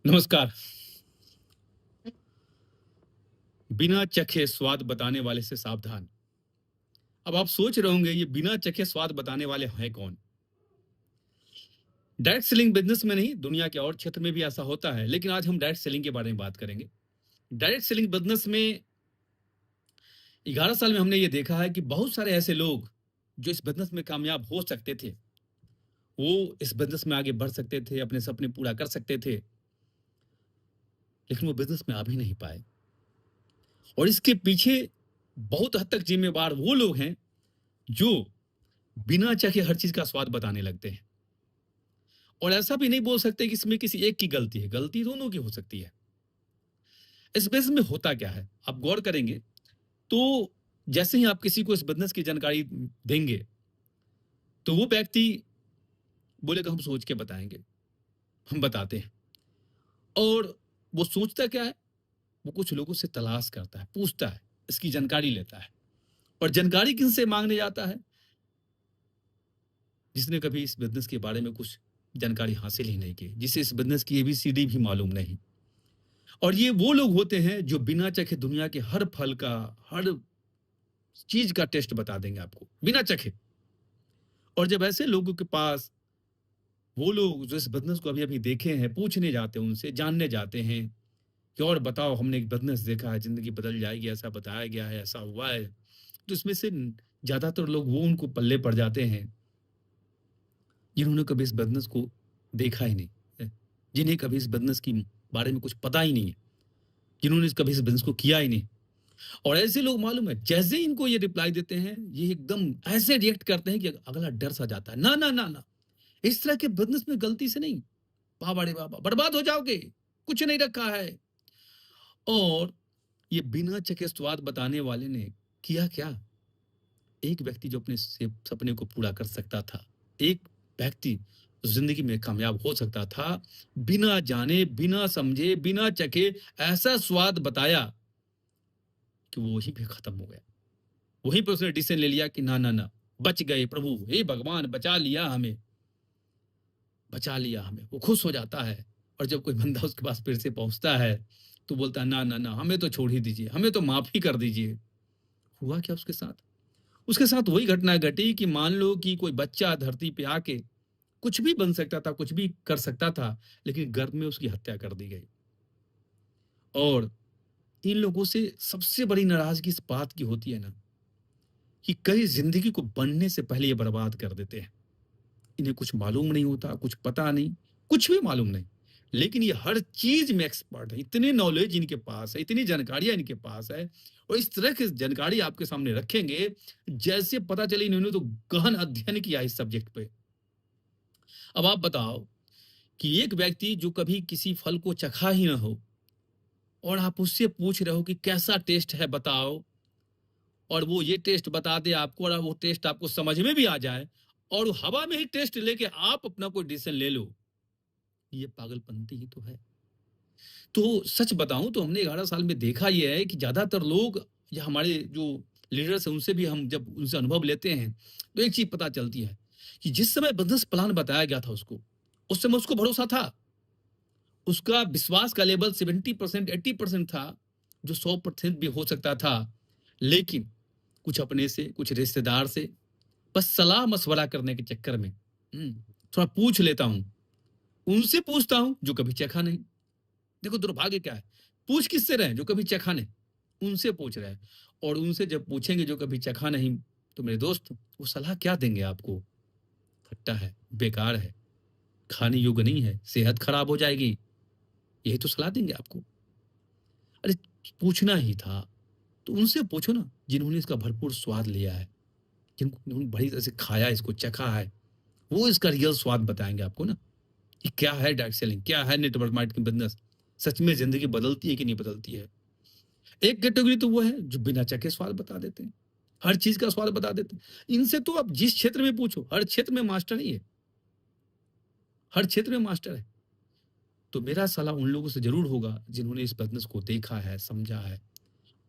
नमस्कार। बिना चखे स्वाद बताने वाले से सावधान। अब आप सोच रहे होंगे ये बिना चखे स्वाद बताने वाले हैं कौन? डायरेक्ट सेलिंग बिज़नेस में नहीं, दुनिया के और क्षेत्र में भी ऐसा होता है, लेकिन आज हम डायरेक्ट सेलिंग के बारे में बात करेंगे। डायरेक्ट सेलिंग बिज़नेस में 11 साल में हमने ये देखा है कि बहुत सारे ऐसे लोग जो इस बिज़नेस में कामयाब हो सकते थे, वो इस बिज़नेस में आगे बढ़ सकते थे, अपने सपने पूरा कर सकते थे, लेकिन वो बिज़नेस में आ भी नहीं पाए। और इसके पीछे बहुत हद तक ज़िम्मेवार वो लोग हैं, जो बिना चखे हर चीज़ का स्वाद बताने लगते हैं। और ऐसा भी नहीं बोल सकते कि इसमें किसी एक की गलती है, गलती दोनों की हो सकती है। इस बिज़नेस में होता क्या है? आप गौर करेंगे तो जैसे ही आप किसी को इस बिज़नेस की जानकारी देंगे, तो वो व्यक्ति बोलेगा हम सोच के बताएँगे, हम बताते हैं। और वो सोचता क्या है? वो कुछ लोगों से तलाश करता है, पूछता है, इसकी जानकारी लेता है। और जानकारी किनसे माँगने जाता है? जिसने कभी इस बिज़नेस के बारे में कुछ जानकारी हासिल ही नहीं की, जिसे इस बिज़नेस की एबीसीडी भी मालूम नहीं। और ये वो लोग होते हैं जो बिना चखे दुनिया के हर फल का, हर चीज का टेस्ट बता देंगे आपको, बिना चखे। और जब ऐसे लोगों के पास वो लोग जो इस बिज़नेस को अभी-अभी देखे हैं, पूछने जाते हैं उनसे, जानने जाते हैं कि और बताओ हमने एक बिज़नेस देखा है, ज़िंदगी बदल जाएगी, ऐसा बताया गया है, ऐसा हुआ है। तो इसमें से ज़्यादातर लोग वो उनको पल्ले पड़ जाते हैं, जिन्होंने कभी इस बिज़नेस को देखा ही नहीं है, जिन्हें कभी इस बिज़नेस की बारे में कुछ पता ही नहीं है, जिन्होंने कभी इस बिज़नेस को किया ही नहीं। और ऐसे लोग मालूम है जैसे ही इनको ये रिप्लाई देते हैं ये एकदम ऐसे रिएक्ट करते हैं कि अगला डर सा जाता है, ना ना ना ना, इस तरह के बिजनेस में गलती से नहीं, बाबा रे बाबा बर्बाद हो जाओगे, कुछ नहीं रखा है। और ये बिना चखे स्वाद बताने वाले ने किया क्या? एक व्यक्ति जो अपने सपने को पूरा कर सकता था, एक व्यक्ति जिंदगी में कामयाब हो सकता था, बिना जाने, बिना समझे, बिना चखे ऐसा स्वाद बताया कि वो वहीं पे खत्म हो गया। वहीं पे उसने डिसीजन ले लिया कि ना ना ना, बच गए प्रभु, हे भगवान बचा लिया हमें, बचा लिया हमें। वो खुश हो जाता है। और जब कोई बंदा उसके पास फिर से पहुंचता है तो बोलता है ना ना ना, हमें तो छोड़ ही दीजिए, हमें तो माफ ही कर दीजिए। हुआ क्या उसके साथ? उसके साथ वही घटना घटी कि मान लो कि कोई बच्चा धरती पे आके कुछ भी बन सकता था, कुछ भी कर सकता था, लेकिन गर्भ में उसकी हत्या कर दी गई। और इन लोगों से सबसे बड़ी नाराजगी इस बात की होती है ना, कि कई जिंदगी को बनने से पहले ये बर्बाद कर देते हैं। इन्हें कुछ मालूम नहीं होता, कुछ पता नहीं, कुछ भी मालूम नहीं। लेकिन ये हर चीज़ में एक्सपर्ट है, इतनी नॉलेज इनके पास है, इतनी जानकारियाँ इनके पास है, और इस तरह की जानकारी आपके सामने रखेंगे, जैसे पता चले इन्होंने तो गहन अध्ययन किया इस सब्जेक्ट पे। अब आप बताओ कि एक व्यक्ति जो कभी किसी फल को चखा ही ना हो, और आप उससे पूछ रहे हो कि कैसा टेस्ट है बताओ, और वो ये टेस्ट बता दे आपको, और वो टेस्ट आपको समझ में भी आ जाए, और हवा में ही टेस्ट लेके आप अपना कोई डिसीजन ले लो, ये पागलपंती ही तो है। तो सच बताऊं तो हमने 11 साल में देखा ये है कि ज्यादातर लोग, या हमारे जो लीडर्स हैं उनसे भी हम जब उनसे अनुभव लेते हैं, तो एक चीज पता चलती है कि जिस समय बिजनेस प्लान बताया गया था उसको, उस समय उसको भरोसा था, उसका विश्वास का लेवल 70% 80% था, जो 100% भी हो सकता था। लेकिन कुछ अपने से, कुछ रिश्तेदार से, बस सलाह मशवरा करने के चक्कर में थोड़ा पूछ लेता हूँ, उनसे पूछता हूँ जो कभी चखा नहीं। देखो दुर्भाग्य क्या है, पूछ किससे रहे हैं? जो कभी चखा नहीं, उनसे पूछ रहे हैं। और उनसे जब पूछेंगे जो कभी चखा नहीं, तो मेरे दोस्त वो सलाह क्या देंगे आपको? खट्टा है, बेकार है, खाने योग्य नहीं है, सेहत खराब हो जाएगी, यही तो सलाह देंगे आपको। अरे पूछना ही था तो उनसे पूछो ना, जिन्होंने इसका भरपूर स्वाद लिया है, जिन्होंने बड़ी तरह से खाया है, इसको चखा है, वो इसका रियल स्वाद बताएंगे आपको ना, कि क्या है डायरेक्ट सेलिंग, क्या है नेटवर्क मार्केटिंग बिजनेस, सच में जिंदगी बदलती है कि नहीं बदलती है। एक कैटेगरी तो वो है जो बिना चखे स्वाद बता देते हैं, हर चीज का स्वाद बता देते हैं। इनसे तो आप जिस क्षेत्र में पूछो, हर क्षेत्र में मास्टर ही है, हर क्षेत्र में मास्टर है। तो मेरा सलाह उन लोगों से जरूर होगा जिन्होंने इस बिजनेस को देखा है, समझा है,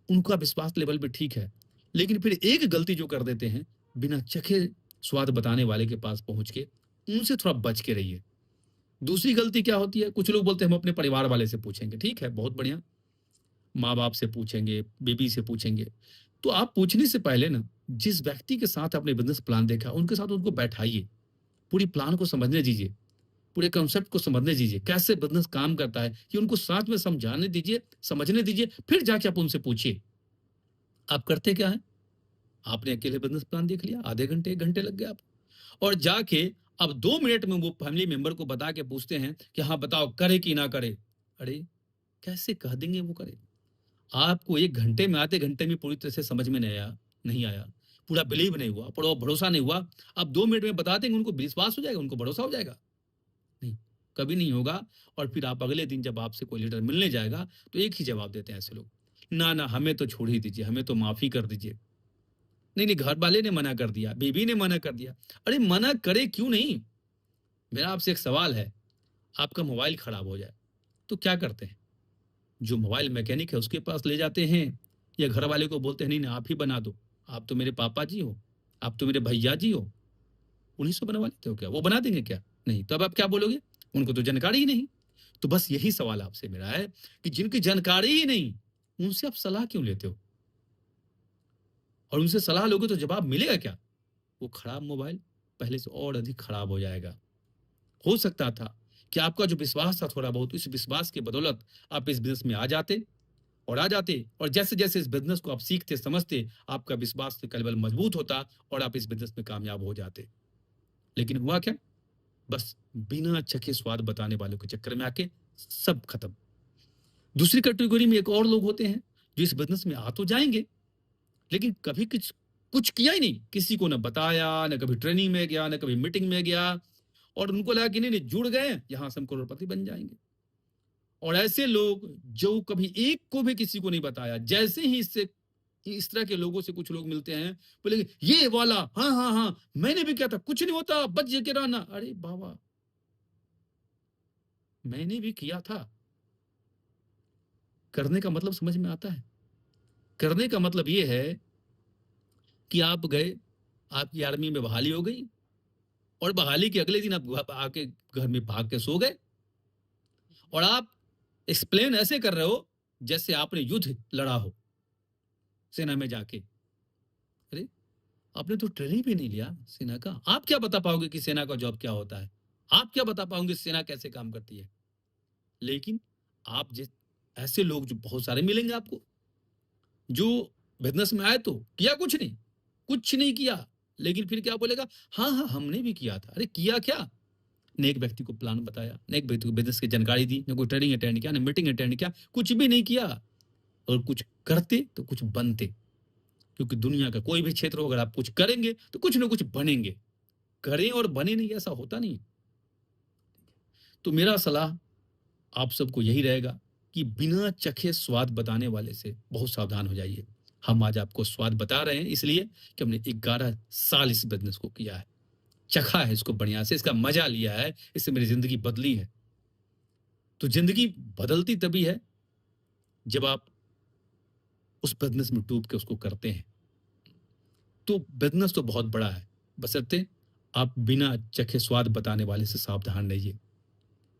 उनका विश्वास लेवल भी ठीक है। लेकिन फिर एक गलती जो कर देते हैं, बिना चखे स्वाद बताने वाले के पास पहुंच के, उनसे थोड़ा बच के रहिए। दूसरी गलती क्या होती है, कुछ लोग बोलते हैं हम अपने परिवार वाले से पूछेंगे, ठीक है, बहुत बढ़िया। माँ-बाप से पूछेंगे, बीवी से पूछेंगे। तो आप पूछने से पहले ना, जिस व्यक्ति के साथ आपने बिज़नेस प्लान देखा, उनके साथ उनको बैठाइए, पूरी प्लान को समझने दीजिए, पूरे कॉन्सेप्ट को समझने दीजिए, कैसे बिज़नेस काम करता है, ये उनको साथ में समझाने दीजिए, समझने दीजिए, फिर जाके आप उनसे पूछिए। आप करते क्या हैं? आपने अकेले बिज़नेस प्लान देख लिया, आधे घंटे, 1 घंटे लग गए आपको और जाके अब 2 मिनट में वो फैमिली मेंबर को बता के पूछते हैं कि हाँ, बताओ करे कि ना करे? अरे! कैसे कह देंगे वो करे? आपको 1 घंटे में, आधे घंटे में पूरी तरह से समझ में नहीं आया, पूरा बिलीव नहीं हुआ, भरोसा नहीं हुआ। आप 2 मिनट में बता देंगे, उनको विश्वास हो जाएगा, उनको भरोसा हो जाएगा? नहीं, कभी नहीं होगा और फिर आप अगले दिन जब आपसे कोई लीडर मिलने जाएगा, तो एक ही जवाब देते हैं ऐसे लोग, "ना, ना, हमें तो छोड़ ही दीजिए, हमें तो माफ़ ही कर दीजिए।" नहीं, नहीं, घर वाले ने मना कर दिया, बीवी ने मना कर दिया। अरे मना करे क्यों नहीं? मेरा आपसे एक सवाल है, आपका मोबाइल खराब हो जाए, तो क्या करते हैं? जो मोबाइल मैकेनिक है उसके पास ले जाते हैं या घर वाले को बोलते हैं नहीं, नहीं आप ही बना दो, आप तो मेरे पापा जी हो, आप तो मेरे भैया जी हो, उन्हीं से बनवा लेते हो क्या? वो बना देंगे क्या? नहीं, तब आप क्या बोलोगे? उनको तो जानकारी ही नहीं। तो बस यही सवाल आपसे मेरा है कि जिनकी जानकारी ही नहीं, उनसे आप सलाह क्यों लेते हो? और उनसे सलाह लोगे तो जवाब मिलेगा क्या? वो खराब मोबाइल पहले से और अधिक खराब हो जाएगा। हो सकता था कि आपका जो विश्वास था थोड़ा बहुत, इस विश्वास की बदौलत आप इस बिज़नेस में आ जाते और जैसे-जैसे इस बिज़नेस को आप सीखते, समझते, आपका विश्वास कल-बल मजबूत होता और आप इस बिज़नेस में कामयाब हो जाते। लेकिन हुआ क्या? बस बिना चखे स्वाद बताने वालों के चक्कर में आके सब खत्म। दूसरी कैटेगरी में एक और लोग होते हैं, जो इस बिज़नेस में आ तो जाएँगे, लेकिन कभी कुछ कुछ किया ही नहीं। किसी को ना बताया, ना कभी ट्रेनिंग में गया, ना कभी मीटिंग में गया और उनको लगा कि नहीं-नहीं जुड़ गए, यहाँ से हम करोड़पति बन जाएँगे। और ऐसे लोग जो कभी एक को भी किसी को नहीं बताया, जैसे ही इससे इस तरह के लोगों से कुछ लोग मिलते हैं, बोलेंगे ये वाला हाँ, हाँ, हाँ, मैंने भी किया था, कुछ नहीं होता, बच के रहना। अरे बाबा, मैंने भी किया था। करने का मतलब समझ में आता है? करने का मतलब ये है कि आप गए, आपकी आर्मी में बहाली हो गई और बहाली के अगले दिन आप आके घर में भाग के सो गए और आप एक्सप्लेन ऐसे कर रहे हो जैसे आपने युद्ध लड़ा हो सेना में जाके। अरे! आपने तो ट्रेनिंग भी नहीं लिया सेना का। आप क्या बता पाओगे कि सेना का जॉब क्या होता है? आप क्या बता पाओगे सेना कैसे काम करती है? लेकिन आप जिस ऐसे लोग जो बहुत सारे मिलेंगे आपको, जो बिज़नेस में आए तो किया कुछ नहीं किया। लेकिन फिर क्या बोलेगा, "हाँ, हाँ, हमने भी किया था।" अरे किया क्या? ने एक व्यक्ति को प्लान बताया, ने एक व्यक्ति को बिज़नेस की जानकारी दी, ना कोई ट्रेनिंग अटेंड किया, ना मीटिंग अटेंड किया, कुछ भी नहीं किया और कुछ करते तो कुछ बनते। क्योंकि दुनिया का कोई भी क्षेत्र हो अगर आप कुछ करेंगे तो कुछ ना कुछ बनेंगे। करें और बने नहीं ऐसा होता नहीं। तो मेरा सलाह आप सबको यही रहेगा कि बिना चखे स्वाद बताने वाले से बहुत सावधान हो जाइए। हम आज आपको स्वाद बता रहे हैं इसलिए कि हमने 11 साल इस बिज़नेस को किया है, चखा है इसको बढ़िया से, इसका मज़ा लिया है, इससे मेरी ज़िंदगी बदली है। तो ज़िंदगी बदलती तभी है जब आप उस बिज़नेस में डूब के उसको करते हैं। तो बिज़नेस तो बहुत बड़ा है, बशर्ते आप बिना चखे स्वाद बताने वाले से सावधान रहिए।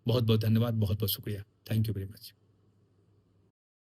बहुत-बहुत धन्यवाद, बहुत-बहुत शुक्रिया। Thank you very much.